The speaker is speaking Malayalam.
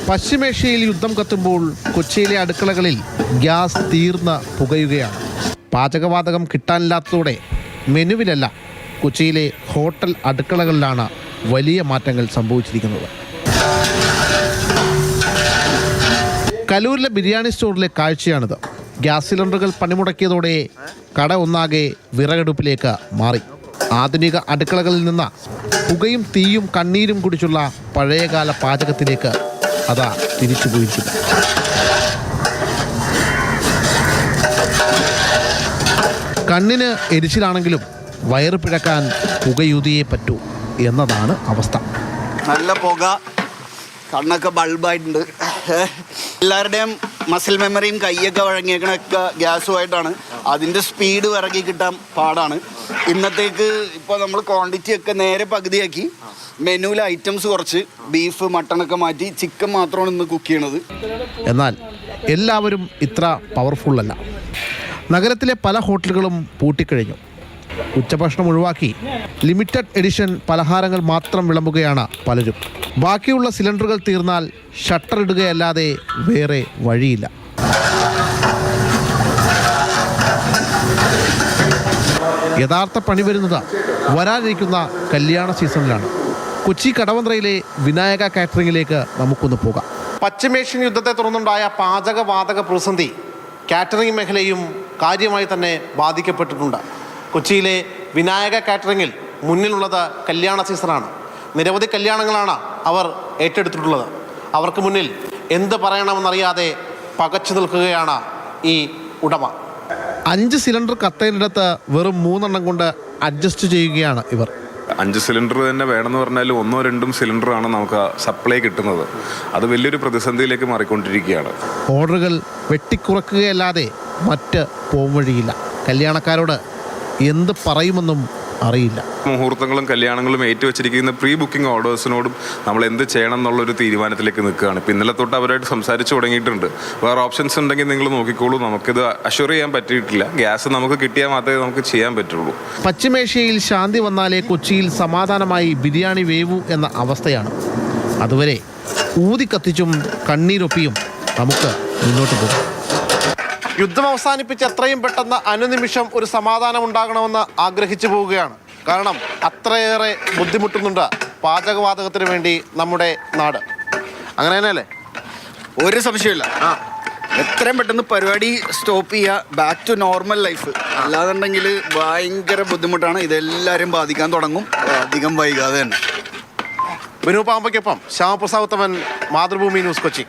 പശ്ചിമേഷ്യയിൽ യുദ്ധം കത്തുമ്പോൾ കൊച്ചിയിലെ അടുക്കളകളിൽ ഗ്യാസ് തീർന്ന് പുകയുകയാണ്. പാചകവാതകം കിട്ടാനില്ലാത്തതോടെ മെനുവിലല്ല, കൊച്ചിയിലെ ഹോട്ടൽ അടുക്കളകളിലാണ് വലിയ മാറ്റങ്ങൾ സംഭവിച്ചിരിക്കുന്നത്. കലൂരിലെ ബിരിയാണി സ്റ്റോറിലെ കാഴ്ചയാണിത്. ഗ്യാസ് സിലിണ്ടറുകൾ പണിമുടക്കിയതോടെ കട ഒന്നാകെ വിറകടുപ്പിലേക്ക് മാറി. ആധുനിക അടുക്കളകളിൽ നിന്ന് പുകയും തീയും കണ്ണീരും കുടിച്ചുള്ള പഴയകാല പാചകത്തിലേക്ക് അതാ തിരിച്ചു പോയിരിക്കുന്നു. കണ്ണിന് എരിച്ചിലാണെങ്കിലും വയറ് പിഴക്കാൻ പുകയൂതിയേ പറ്റൂ എന്നതാണ് അവസ്ഥ. നല്ല പുക, കണ്ണൊക്കെ ബൾബായിട്ടുണ്ട്. എല്ലാവരുടെയും മസിൽ മെമ്മറിയും കൈയൊക്കെ വഴങ്ങിയേക്കണൊക്കെ ഗ്യാസുമായിട്ടാണ്. അതിൻ്റെ സ്പീഡ് വിറകി കിട്ടാൻ പാടാണ്. ഇന്നത്തേക്ക് ഇപ്പോൾ നമ്മൾ ക്വാണ്ടിറ്റി ഒക്കെ നേരെ പകുതിയാക്കി. മെനുവിലെ ഐറ്റംസ് കുറച്ച് ബീഫ് മട്ടണൊക്കെ മാറ്റി ചിക്കൻ മാത്രമാണ് ഇന്ന് കുക്ക് ചെയ്യണത്. എന്നാൽ എല്ലാവരും ഇത്ര പവർഫുൾ അല്ല. നഗരത്തിലെ പല ഹോട്ടലുകളും പൂട്ടിക്കഴിഞ്ഞു. ഉച്ചഭക്ഷണം ഒഴിവാക്കി ലിമിറ്റഡ് എഡിഷൻ പലഹാരങ്ങൾ മാത്രം വിളമ്പുകയാണ് പലരും. ബാക്കിയുള്ള സിലിണ്ടറുകൾ തീർന്നാൽ ഷട്ടർ ഇടുകയല്ലാതെ വേറെ വഴിയില്ല. യഥാർത്ഥ പണി വരുന്നത് വരാനിരിക്കുന്ന കല്യാണ സീസണിലാണ്. കൊച്ചി കടവന്ത്രയിലെ വിനായക കാറ്ററിംഗിലേക്ക് നമുക്കൊന്ന് പോകാം. പശ്ചിമേഷ്യൻ യുദ്ധത്തെ തുടർന്നുണ്ടായ പാചകവാതക പ്രതിസന്ധി കാറ്ററിംഗ് മേഖലയും കാര്യമായി തന്നെ ബാധിക്കപ്പെട്ടിട്ടുണ്ട്. കൊച്ചിയിലെ വിനായക കാറ്ററിംഗിൽ മുന്നിലുള്ളത് കല്യാണ സീസണാണ്. നിരവധി കല്യാണങ്ങളാണ് അവർ ഏറ്റെടുത്തിട്ടുള്ളത്. അവർക്ക് മുന്നിൽ എന്ത് പറയണമെന്നറിയാതെ പകച്ചു നിൽക്കുകയാണ് ഈ ഉടമ. 5 സിലിണ്ടർ കത്തയിനടുത്ത് വെറും 3 എണ്ണം കൊണ്ട് അഡ്ജസ്റ്റ് ചെയ്യുകയാണ് ഇവർ. 5 സിലിണ്ടർ തന്നെ വേണമെന്ന് പറഞ്ഞാൽ 1 or 2 സിലിണ്ടറാണ് നമുക്ക് സപ്ലൈ കിട്ടുന്നത്. അത് വലിയൊരു പ്രതിസന്ധിയിലേക്ക് മാറിക്കൊണ്ടിരിക്കുകയാണ്. ഓർഡറുകൾ വെട്ടിക്കുറക്കുകയല്ലാതെ മറ്റ് പോംവഴിയില്ല. കല്യാണക്കാരോട് എന്ത് പറയുമെന്നും അറിയില്ല. മുഹൂർത്തങ്ങളും കല്യാണങ്ങളും ഏറ്റുവെച്ചിരിക്കുന്ന പ്രീ ബുക്കിംഗ് ഓർഡേഴ്സിനോടും നമ്മൾ എന്ത് ചെയ്യണം എന്നുള്ളൊരു തീരുമാനത്തിലേക്ക് നിൽക്കുകയാണ്. ഇപ്പം ഇന്നലെ തൊട്ട് അവരായിട്ട് സംസാരിച്ച് തുടങ്ങിയിട്ടുണ്ട്. വേറെ ഓപ്ഷൻസ് ഉണ്ടെങ്കിൽ നിങ്ങൾ നോക്കിക്കോളൂ, നമുക്കിത് അഷ്വർ ചെയ്യാൻ പറ്റിയിട്ടില്ല. ഗ്യാസ് നമുക്ക് കിട്ടിയാൽ മാത്രമേ നമുക്ക് ചെയ്യാൻ പറ്റുള്ളൂ. പശ്ചിമേഷ്യയിൽ ശാന്തി വന്നാലേ കൊച്ചിയിൽ സമാധാനമായി ബിരിയാണി വേവൂ എന്ന അവസ്ഥയാണ്. അതുവരെ ഊതി കത്തിച്ചും കണ്ണീരൊപ്പിയും നമുക്ക് മുന്നോട്ട് പോകും. യുദ്ധം അവസാനിപ്പിച്ച് എത്രയും പെട്ടെന്ന് അനുനിമിഷം ഒരു സമാധാനം ഉണ്ടാകണമെന്ന് ആഗ്രഹിച്ചു പോവുകയാണ്. കാരണം അത്രയേറെ ബുദ്ധിമുട്ടുന്നുണ്ട് പാചകവാതകത്തിന് വേണ്ടി നമ്മുടെ നാട്. അങ്ങനെ തന്നെയല്ലേ? ഒരു സംശയമില്ല. എത്രയും പെട്ടെന്ന് പരിപാടി സ്റ്റോപ്പ് ചെയ്യുക, ബാക്ക് ടു നോർമൽ ലൈഫ്. അല്ലാതുണ്ടെങ്കിൽ ഭയങ്കര ബുദ്ധിമുട്ടാണ്. ഇതെല്ലാവരും ബാധിക്കാൻ തുടങ്ങും അധികം വൈകാതെ തന്നെ. വിനു പാമ്പയ്ക്കൊപ്പം ശ്യാമപ്രസാദ്, മാതൃഭൂമി ന്യൂസ്, കൊച്ചി.